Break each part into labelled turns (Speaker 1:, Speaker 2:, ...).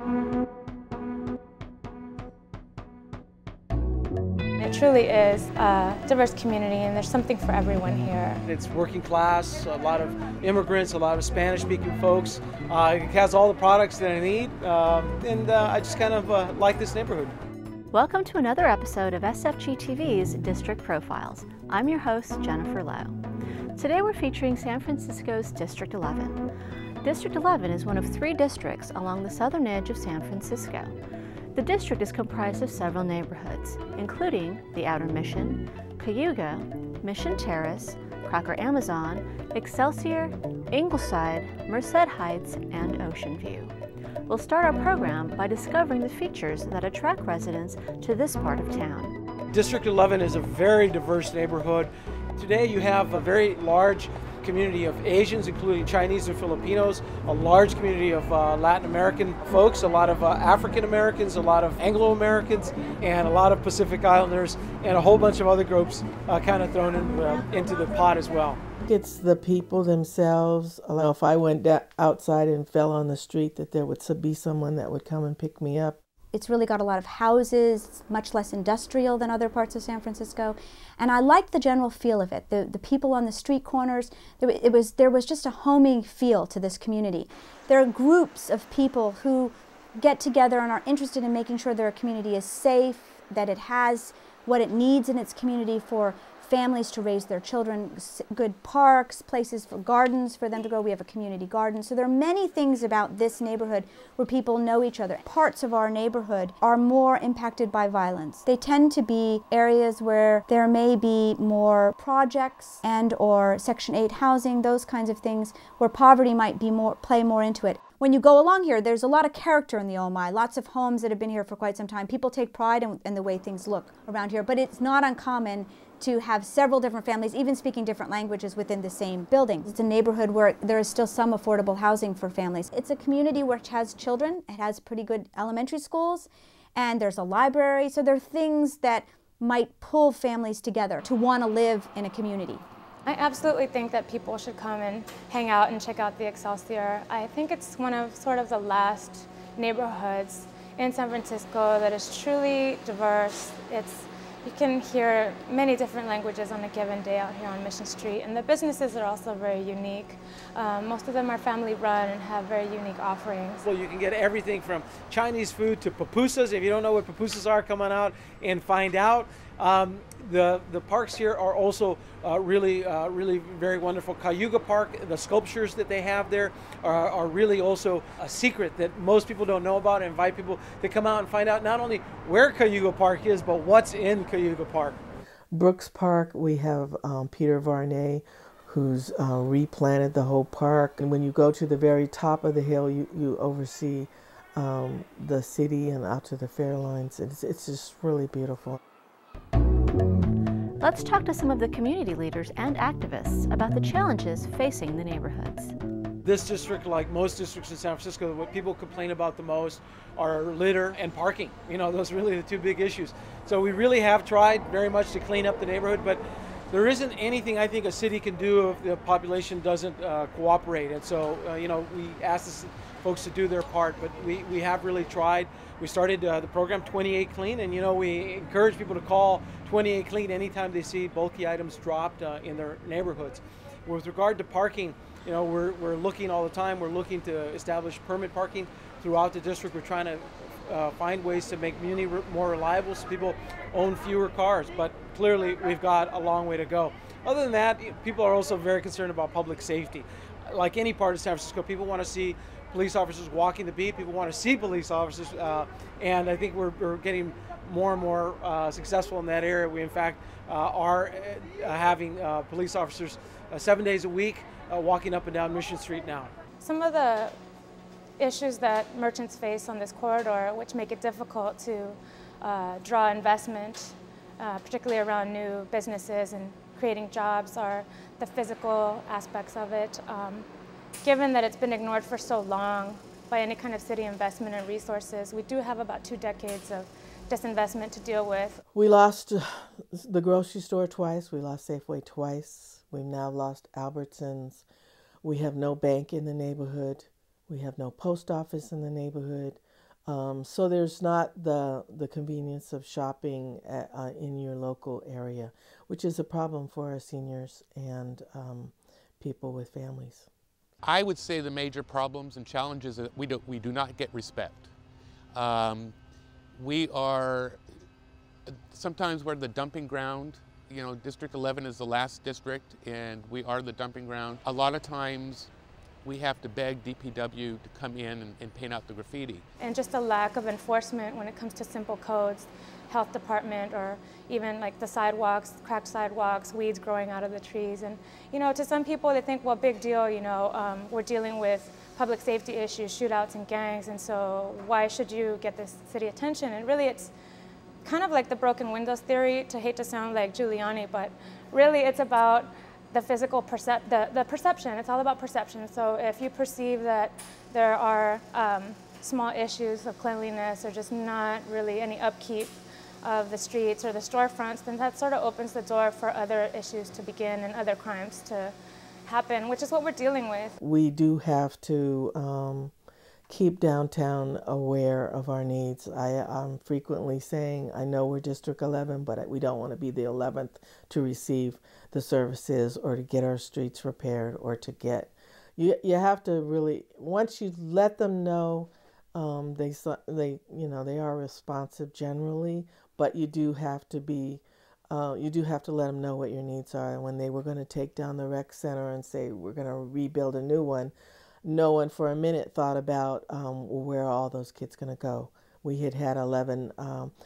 Speaker 1: It truly is a diverse community, and there's something for everyone here.
Speaker 2: It's working class, a lot of immigrants, a lot of Spanish-speaking folks. It has all the products that I need, and I just kind of like this neighborhood.
Speaker 3: Welcome to another episode of SFG TV's District Profiles. I'm your host, Jennifer Lowe. Today we're featuring San Francisco's District 11. District 11 is one of 3 districts along the southern edge of San Francisco. The district is comprised of several neighborhoods, including the Outer Mission, Cayuga, Mission Terrace, Crocker Amazon, Excelsior, Ingleside, Merced Heights, and Ocean View. We'll start our program by discovering the features that attract residents to this part of town.
Speaker 2: District 11 is a very diverse neighborhood. Today you have a very large community of Asians, including Chinese and Filipinos, a large community of Latin American folks, a lot of African Americans, a lot of Anglo Americans, and a lot of Pacific Islanders, and a whole bunch of other groups kind of thrown into the pot as well.
Speaker 4: It's the people themselves. If I went outside and fell on the street, that there would be someone that would come and pick me up.
Speaker 5: It's really got a lot of houses, much less industrial than other parts of San Francisco. And I like the general feel of it. The people on the street corners, there was just a homey feel to this community. There are groups of people who get together and are interested in making sure their community is safe, that it has what it needs in its community for families to raise their children, good parks, places for gardens for them to go. We have a community garden. So there are many things about this neighborhood where people know each other. Parts of our neighborhood are more impacted by violence. They tend to be areas where there may be more projects and or Section 8 housing, those kinds of things, where poverty might be play more into it. When you go along here, there's a lot of character in the OMI, lots of homes that have been here for quite some time. People take pride in the way things look around here, but it's not uncommon to have several different families, even speaking different languages within the same building. It's a neighborhood where there is still some affordable housing for families. It's a community which has children. It has pretty good elementary schools, and there's a library. So there are things that might pull families together to want to live in a community.
Speaker 1: I absolutely think that people should come and hang out and check out the Excelsior. I think it's one of sort of the last neighborhoods in San Francisco that is truly diverse. You can hear many different languages on a given day out here on Mission Street, and the businesses are also very unique. Most of them are family run and have very unique offerings.
Speaker 2: Well, you can get everything from Chinese food to pupusas. If you don't know what pupusas are, come on out and find out. The parks here are also really very wonderful. Cayuga Park, the sculptures that they have there are really also a secret that most people don't know about. I invite people to come out and find out not only where Cayuga Park is, but what's in Cayuga Park.
Speaker 4: Brooks Park, we have Peter Varney, who's replanted the whole park. And when you go to the very top of the hill, you oversee the city and out to the fair lines. It's just really beautiful.
Speaker 3: Let's talk to some of the community leaders and activists about the challenges facing the neighborhoods.
Speaker 2: This district, like most districts in San Francisco, what people complain about the most are litter and parking. You know, those are really the 2 big issues. So we really have tried very much to clean up the neighborhood, but there isn't anything I think a city can do if the population doesn't cooperate. And so, we ask the folks to do their part, but we have really tried. We started the program 28 Clean, and we encourage people to call 28 Clean anytime they see bulky items dropped in their neighborhoods. With regard to parking, we're looking all the time. We're looking to establish permit parking throughout the district. We're trying to find ways to make community more reliable so people own fewer cars, but clearly we've got a long way to go. Other than that, people are also very concerned about public safety. Like any part of San Francisco, people want to see police officers walking the beat. People want to see police officers, and I think we're getting more and more successful in that area. We, in fact, are having police officers 7 days a week walking up and down Mission Street now.
Speaker 1: Some of the issues that merchants face on this corridor, which make it difficult to draw investment, particularly around new businesses and creating jobs, are the physical aspects of it. Given that it's been ignored for so long by any kind of city investment and resources, we do have about 2 decades of disinvestment to deal with.
Speaker 4: We lost the grocery store twice. We lost Safeway twice. We've now lost Albertsons. We have no bank in the neighborhood. We have no post office in the neighborhood. So there's not the convenience of shopping in your local area, which is a problem for our seniors and people with families.
Speaker 6: I would say the major problems and challenges are that we do not get respect. Sometimes we're the dumping ground. You know, District 11 is the last district and we are the dumping ground. A lot of times we have to beg DPW to come in and paint out the graffiti.
Speaker 1: And just a lack of enforcement when it comes to simple codes, health department, or even like the sidewalks, cracked sidewalks, weeds growing out of the trees. And you know, to some people they think, well, big deal, you know, we're dealing with public safety issues, shootouts and gangs, and so why should you get this city attention? And really it's kind of like the broken windows theory, to hate to sound like Giuliani, but really it's about the physical the perception. It's all about perception. So if you perceive that there are small issues of cleanliness or just not really any upkeep of the streets or the storefronts, then that sort of opens the door for other issues to begin and other crimes to happen, which is what we're dealing with.
Speaker 4: We do have to keep downtown aware of our needs. I'm frequently saying, I know we're District 11, but we don't want to be the 11th to receive the services or to get our streets repaired or to get, you have to really, once you let them know, they are responsive generally, but you do have to be, you do have to let them know what your needs are. And when they were going to take down the rec center and say, we're going to rebuild a new one, no one for a minute thought about where are all those kids going to go. We had 11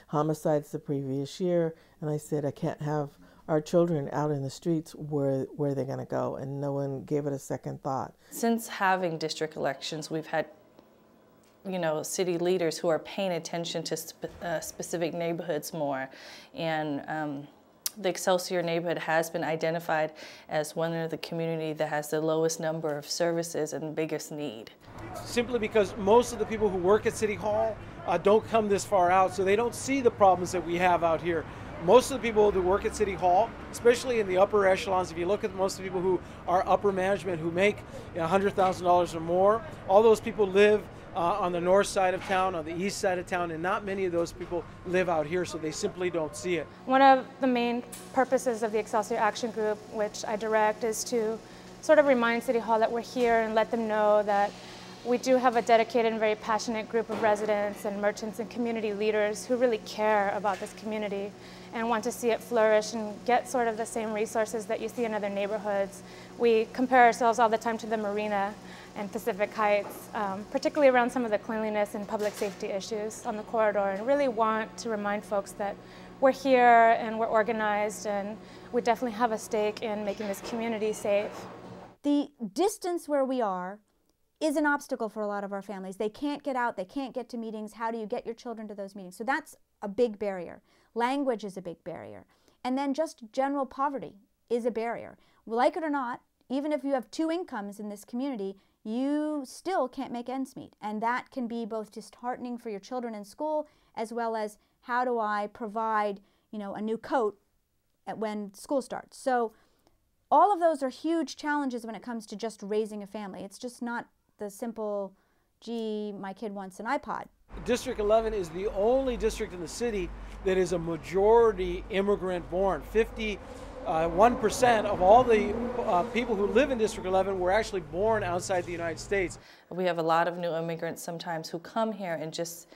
Speaker 4: homicides the previous year, and I said, I can't have our children out in the streets. Where are they going to go? And no one gave it a second thought. Since
Speaker 7: having district elections, we've had, you know, city leaders who are paying attention to specific neighborhoods more, and the Excelsior neighborhood has been identified as one of the community that has the lowest number of services and biggest need.
Speaker 2: Simply because most of the people who work at City Hall don't come this far out, so they don't see the problems that we have out here. Most of the people who work at City Hall, especially in the upper echelons, if you look at most of the people who are upper management who make $100,000 or more, all those people live on the north side of town, on the east side of town, and not many of those people live out here, so they simply don't see it.
Speaker 1: One of the main purposes of the Excelsior Action Group, which I direct, is to sort of remind City Hall that we're here and let them know that we do have a dedicated and very passionate group of residents and merchants and community leaders who really care about this community and want to see it flourish and get sort of the same resources that you see in other neighborhoods. We compare ourselves all the time to the Marina and Pacific Heights, particularly around some of the cleanliness and public safety issues on the corridor, and really want to remind folks that we're here and we're organized and we definitely have a stake in making this community safe.
Speaker 5: The distance where we are is an obstacle for a lot of our families. They can't get out, they can't get to meetings. How do you get your children to those meetings? So that's a big barrier. Language is a big barrier. And then just general poverty is a barrier. Like it or not, even if you have two incomes in this community, you still can't make ends meet. And that can be both disheartening for your children in school, as well as how do I provide, you know, a new coat when school starts. So all of those are huge challenges when it comes to just raising a family. It's just not the simple, gee, my kid wants an iPod.
Speaker 2: District 11 is the only district in the city that is a majority immigrant born. 51% of all the people who live in District 11 were actually born outside the United States.
Speaker 7: We have a lot of new immigrants sometimes who come here and just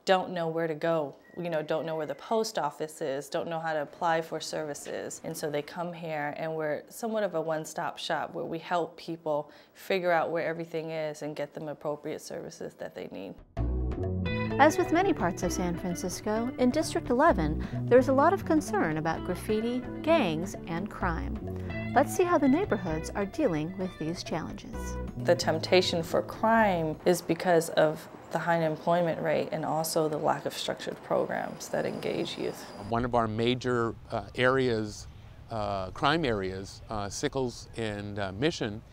Speaker 7: don't know where to go, you know, don't know where the post office is, don't know how to apply for services. And so they come here and we're somewhat of a one-stop shop where we help people figure out where everything is and get them appropriate services that they need.
Speaker 3: As with many parts of San Francisco, in District 11, there's a lot of concern about graffiti, gangs, and crime. Let's see how the neighborhoods are dealing with these challenges.
Speaker 7: The temptation for crime is because of the high unemployment rate and also the lack of structured programs that engage youth.
Speaker 6: One of our major areas, crime areas, Sickles and Mission,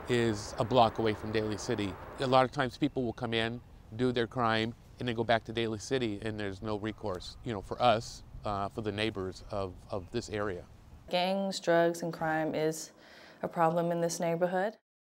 Speaker 6: is a block away from Daly City. A lot of times people will come in, do their crime, and then go back to Daly City, and there's no recourse, you know, for us, for the neighbors of this area.
Speaker 7: Gangs, drugs, and crime is a problem in this neighborhood.